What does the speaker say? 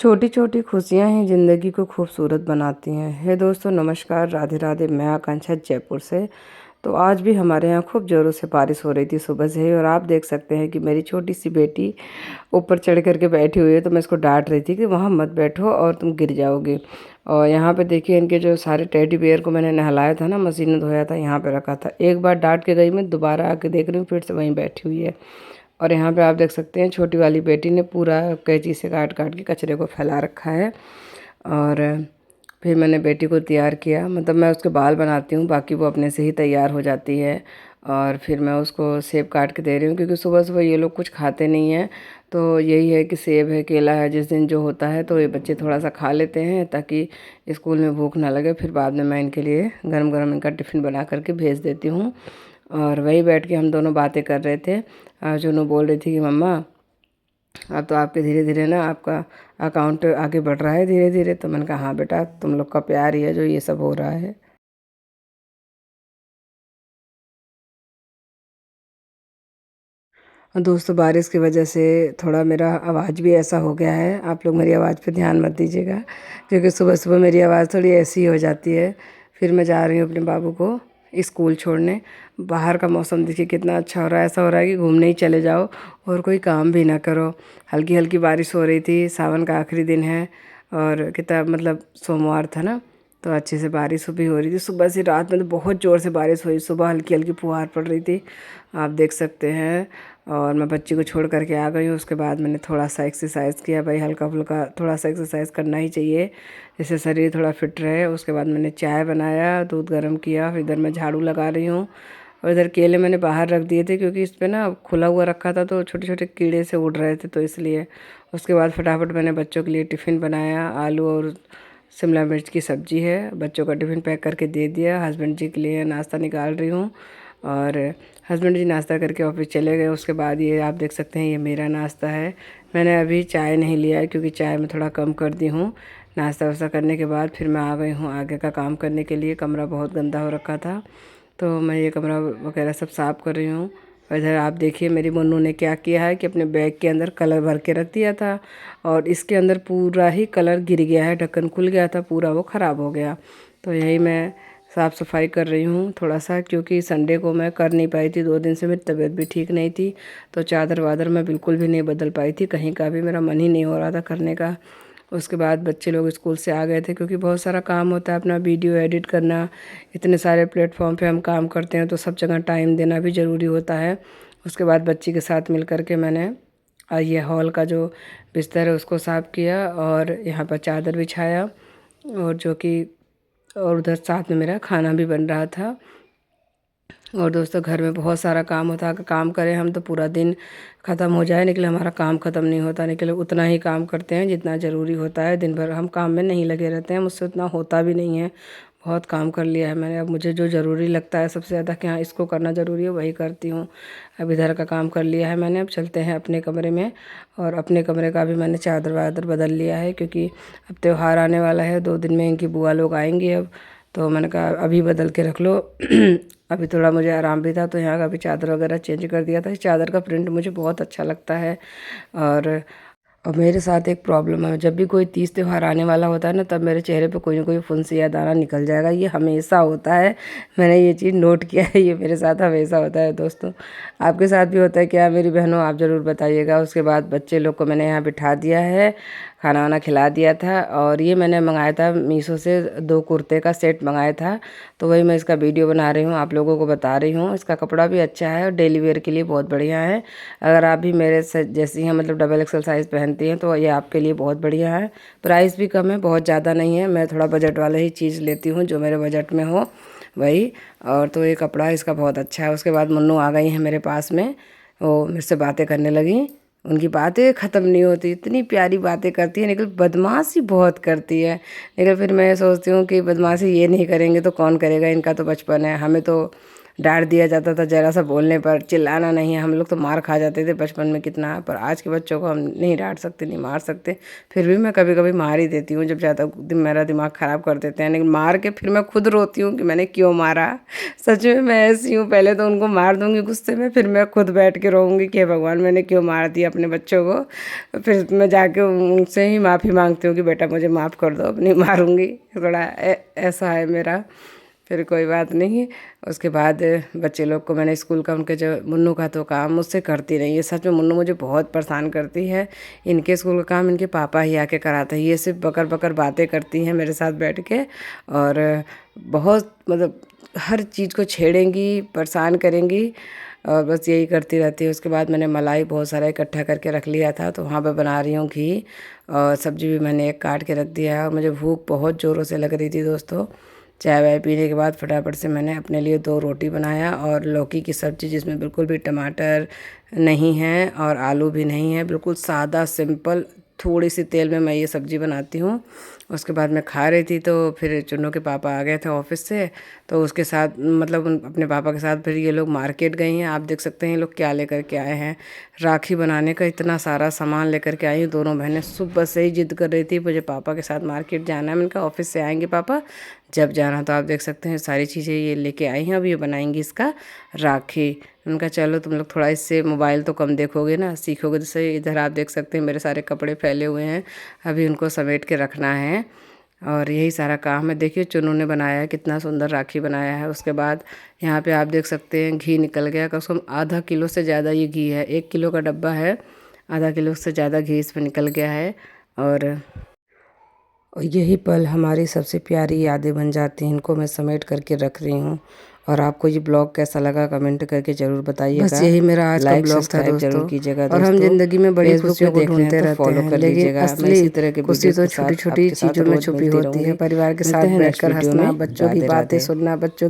छोटी छोटी खुशियाँ ही ज़िंदगी को खूबसूरत बनाती हैं। हे दोस्तों, नमस्कार, राधे राधे। मैं आकांक्षा जयपुर से। तो आज भी हमारे यहाँ खूब ज़ोरों से बारिश हो रही थी सुबह से ही, और आप देख सकते हैं कि मेरी छोटी सी बेटी ऊपर चढ़ कर के बैठी हुई है। तो मैं इसको डांट रही थी कि वहाँ मत बैठो और तुम गिर जाओगे। और यहाँ पे देखिए, इनके जो सारे टेडी बियर को मैंने नहलाया था ना, मशीन में धोया था, यहाँ पे रखा था। एक बार डांट के गई, मैं दोबारा आके देख रही हूँ फिर से वहीं बैठी हुई है। और यहाँ पे आप देख सकते हैं छोटी वाली बेटी ने पूरा कैंची से काट काट के कचरे को फैला रखा है। और फिर मैंने बेटी को तैयार किया, मतलब मैं उसके बाल बनाती हूँ, बाकी वो अपने से ही तैयार हो जाती है। और फिर मैं उसको सेब काट के दे रही हूँ, क्योंकि सुबह सुबह ये लोग कुछ खाते नहीं हैं। तो यही है कि सेब है, केला है, जिस दिन जो होता है तो ये बच्चे थोड़ा सा खा लेते हैं, ताकि स्कूल में भूख ना लगे। फिर बाद में मैं इनके लिए गरम गरम इनका टिफ़िन बना करके भेज देती हूँ। और वही बैठ के हम दोनों बातें कर रहे थे। जुनू बोल रही थी कि मम्मा, अब तो आपके धीरे धीरे ना आपका अकाउंट आगे बढ़ रहा है धीरे धीरे। तो मैंने कहा हाँ बेटा, तुम लोग का प्यार ही है जो ये सब हो रहा है। और दोस्तों, बारिश की वजह से थोड़ा मेरा आवाज़ भी ऐसा हो गया है। आप लोग मेरी आवाज़ पे ध्यान मत दीजिएगा, क्योंकि सुबह सुबह मेरी आवाज़ थोड़ी ऐसी हो जाती है। फिर मैं जा रही हूँ अपने बाबू को स्कूल छोड़ने। बाहर का मौसम देखिए कितना अच्छा हो रहा है। ऐसा हो रहा है कि घूमने ही चले जाओ और कोई काम भी ना करो। हल्की हल्की बारिश हो रही थी, सावन का आखिरी दिन है, और कितना मतलब सोमवार था ना, तो अच्छे से बारिश भी हो रही थी। सुबह से रात में तो बहुत ज़ोर से बारिश हुई। सुबह हल्की हल्की फुहार पड़ रही थी, आप देख सकते हैं। और मैं बच्ची को छोड़ करके आ गई हूँ। उसके बाद मैंने थोड़ा सा एक्सरसाइज़ किया, भाई हल्का फुल्का थोड़ा सा एक्सरसाइज़ करना ही चाहिए, जिससे शरीर थोड़ा फिट रहे। उसके बाद मैंने चाय बनाया, दूध गर्म किया, फिर इधर मैं झाड़ू लगा रही हूँ। और इधर केले मैंने बाहर रख दिए थे, क्योंकि इस पर ना खुला हुआ रखा था तो छोटे छोटे कीड़े से उड़ रहे थे, तो इसलिए। उसके बाद फटाफट मैंने बच्चों के लिए टिफ़िन बनाया। आलू और शिमला मिर्च की सब्ज़ी है, बच्चों का टिफ़िन पैक करके दे दिया। हस्बैंड जी के लिए नाश्ता निकाल रही हूँ। और हस्बैंड जी नाश्ता करके ऑफिस चले गए। उसके बाद ये आप देख सकते हैं, ये मेरा नाश्ता है। मैंने अभी चाय नहीं लिया है, क्योंकि चाय में थोड़ा कम कर दी हूँ। नाश्ता वास्ता करने के बाद फिर मैं आ गई हूँ आगे का काम करने के लिए। कमरा बहुत गंदा हो रखा था, तो मैं ये कमरा वगैरह सब साफ़ कर रही हूँ। और इधर आप देखिए मेरी मुन्नू ने क्या किया है कि अपने बैग के अंदर कलर भर के रख दिया था, और इसके अंदर पूरा ही कलर गिर गया है। ढक्कन खुल गया था पूरा, वो ख़राब हो गया। तो यही मैं साफ़ सफाई कर रही हूँ थोड़ा सा, क्योंकि संडे को मैं कर नहीं पाई थी। 2 दिन से मेरी तबीयत भी ठीक नहीं थी, तो चादर वादर मैं बिल्कुल भी नहीं बदल पाई थी। कहीं का भी मेरा मन ही नहीं हो रहा था करने का। उसके बाद बच्चे लोग स्कूल से आ गए थे, क्योंकि बहुत सारा काम होता है, अपना वीडियो एडिट करना। इतने सारे प्लेटफॉर्म पे हम काम करते हैं, तो सब जगह टाइम देना भी ज़रूरी होता है। उसके बाद बच्ची के साथ मिल कर के मैंने ये हॉल का जो बिस्तर है उसको साफ़ किया, और यहाँ पर चादर बिछाया, और जो कि और उधर साथ में मेरा खाना भी बन रहा था। और दोस्तों, घर में बहुत सारा काम होता है। अगर काम करें हम तो पूरा दिन ख़त्म हो जाए, निकले हमारा काम ख़त्म नहीं होता। निकले उतना ही काम करते हैं जितना ज़रूरी होता है। दिन भर हम काम में नहीं लगे रहते हैं, मुझसे उतना होता भी नहीं है। बहुत काम कर लिया है मैंने। अब मुझे जो ज़रूरी लगता है सबसे ज़्यादा कि हाँ इसको करना ज़रूरी है, वही करती हूँ। अब इधर का काम कर लिया है मैंने। अब चलते हैं अपने कमरे में, और अपने कमरे का भी मैंने चादर वादर बदल लिया है, क्योंकि अब त्यौहार आने वाला है। 2 दिन में इनकी बुआ लोग आएंगी अब। तो मैंने कहा अभी बदल के रख लो। अभी थोड़ा मुझे आराम भी था, तो यहाँ का भी चादर वगैरह चेंज कर दिया था। इस चादर का प्रिंट मुझे बहुत अच्छा लगता है। और मेरे साथ एक प्रॉब्लम है, जब भी कोई तीज त्योहार आने वाला होता है ना, तब मेरे चेहरे पे कोई ना कोई फुंसी या दाना निकल जाएगा। ये हमेशा होता है, मैंने ये चीज़ नोट किया है। ये मेरे साथ हमेशा होता है दोस्तों। आपके साथ भी होता है क्या मेरी बहनों? आप ज़रूर बताइएगा। उसके बाद बच्चे लोग को मैंने यहाँ बिठा दिया है, खाना वाना खिला दिया था। और ये मैंने मंगाया था मीशो से, 2 कुर्ते का सेट मंगाया था। तो वही मैं इसका वीडियो बना रही हूँ, आप लोगों को बता रही हूँ। इसका कपड़ा भी अच्छा है और डेली वेयर के लिए बहुत बढ़िया है। अगर आप भी मेरे से जैसी हैं, मतलब डबल एक्सल साइज़ पहनती हैं, तो ये आपके लिए बहुत बढ़िया है। प्राइस भी कम है, बहुत ज़्यादा नहीं है। मैं थोड़ा बजट वाला ही चीज़ लेती हूँ, जो मेरे बजट में हो वही। और तो ये कपड़ा इसका बहुत अच्छा है। उसके बाद मुन्नू आ गई हैं मेरे पास में, वो मेरे से बातें करने लगी। उनकी बातें ख़त्म नहीं होती, इतनी प्यारी बातें करती है, लेकिन बदमाशी बहुत करती है। लेकिन फिर मैं सोचती हूँ कि बदमाशी ये नहीं करेंगे तो कौन करेगा, इनका तो बचपन है। हमें तो डांट दिया जाता था ज़रा सा बोलने पर, चिल्लाना नहीं है। हम लोग तो मार खा जाते थे बचपन में कितना, पर आज के बच्चों को हम नहीं डांट सकते, नहीं मार सकते। फिर भी मैं कभी कभी मार ही देती हूँ जब ज़्यादा मेरा दिमाग ख़राब कर देते हैं, लेकिन मार के फिर मैं खुद रोती हूँ कि मैंने क्यों मारा। सच में मैं ऐसी हूँ, पहले तो उनको मार दूँगी गुस्से में, फिर मैं खुद बैठ के रोऊँगी कि हे भगवान मैंने क्यों मार दिया अपने बच्चों को। फिर मैं जाके उनसे ही माफ़ी मांगती हूँ कि बेटा मुझे माफ़ कर दो, अब नहीं मारूँगी। थोड़ा ऐसा है मेरा। फिर कोई बात नहीं। उसके बाद बच्चे लोग को मैंने स्कूल का, उनके जो मुन्नू का तो काम मुझसे करती नहीं है। सच में मुन्नू मुझे बहुत परेशान करती है। इनके स्कूल का काम इनके पापा ही आके कराते हैं। ये सिर्फ बकर बकर बातें करती हैं मेरे साथ बैठ के, और बहुत मतलब हर चीज़ को छेड़ेंगी, परेशान करेंगी, और बस यही करती रहती है। उसके बाद मैंने मलाई बहुत सारा इकट्ठा करके रख लिया था, तो वहाँ पे बना रही हूँ घी, और सब्जी भी मैंने एक काट के रख दिया है। और मुझे भूख बहुत ज़ोरों से लग रही थी दोस्तों। चाय वाय पीने के बाद फटाफट से मैंने अपने लिए 2 रोटी बनाया और लौकी की सब्ज़ी, जिसमें बिल्कुल भी टमाटर नहीं है और आलू भी नहीं है, बिल्कुल सादा सिंपल थोड़ी सी तेल में मैं ये सब्ज़ी बनाती हूँ। उसके बाद मैं खा रही थी, तो फिर चुन्नू के पापा आ गए थे ऑफिस से, तो उसके साथ मतलब अपने पापा के साथ फिर ये लोग मार्केट गई हैं। आप देख सकते हैं ये लोग क्या लेकर के आए हैं, राखी बनाने का इतना सारा सामान लेकर के आई हूँ। दोनों बहनें सुबह से ही जिद कर रही थी मुझे पापा के साथ मार्केट जाना है। मैंने कहा ऑफिस से आएंगे पापा जब जाना, तो आप देख सकते हैं सारी चीज़ें ये लेके आई हैं। अब ये बनाएंगी इसका राखी। उनका चलो तुम लोग थोड़ा इससे मोबाइल तो कम देखोगे ना, सीखोगे तो सही। इधर आप देख सकते हैं मेरे सारे कपड़े फैले हुए हैं, अभी उनको समेट के रखना है, और यही सारा काम है। देखिए चुन्नू ने बनाया है, कितना सुंदर राखी बनाया है। उसके बाद यहाँ पे आप देख सकते हैं घी निकल गया, कम से कम आधा किलो से ज़्यादा ये घी है। 1 किलो का डब्बा है, आधा किलो से ज़्यादा घी इसमें निकल गया है। और यही पल हमारी सबसे प्यारी यादें बन जाती हैं। इनको मैं समेट करके रख रही हूँ। और आपको ये ब्लॉग कैसा लगा कमेंट करके ज़रूर बताइएगा। बस यही मेरा आज का ब्लॉग था दोस्तों। जरूर कीजिएगा और हम जिंदगी में बड़ी खुशियों को ढूंढते रहते हैं, लेकिन असली खुशी तो छोटी छोटी चीज़ों में छुपी होती है। परिवार के साथ बैठकर हंसना, बच्चों की बातें सुनना, बच्चों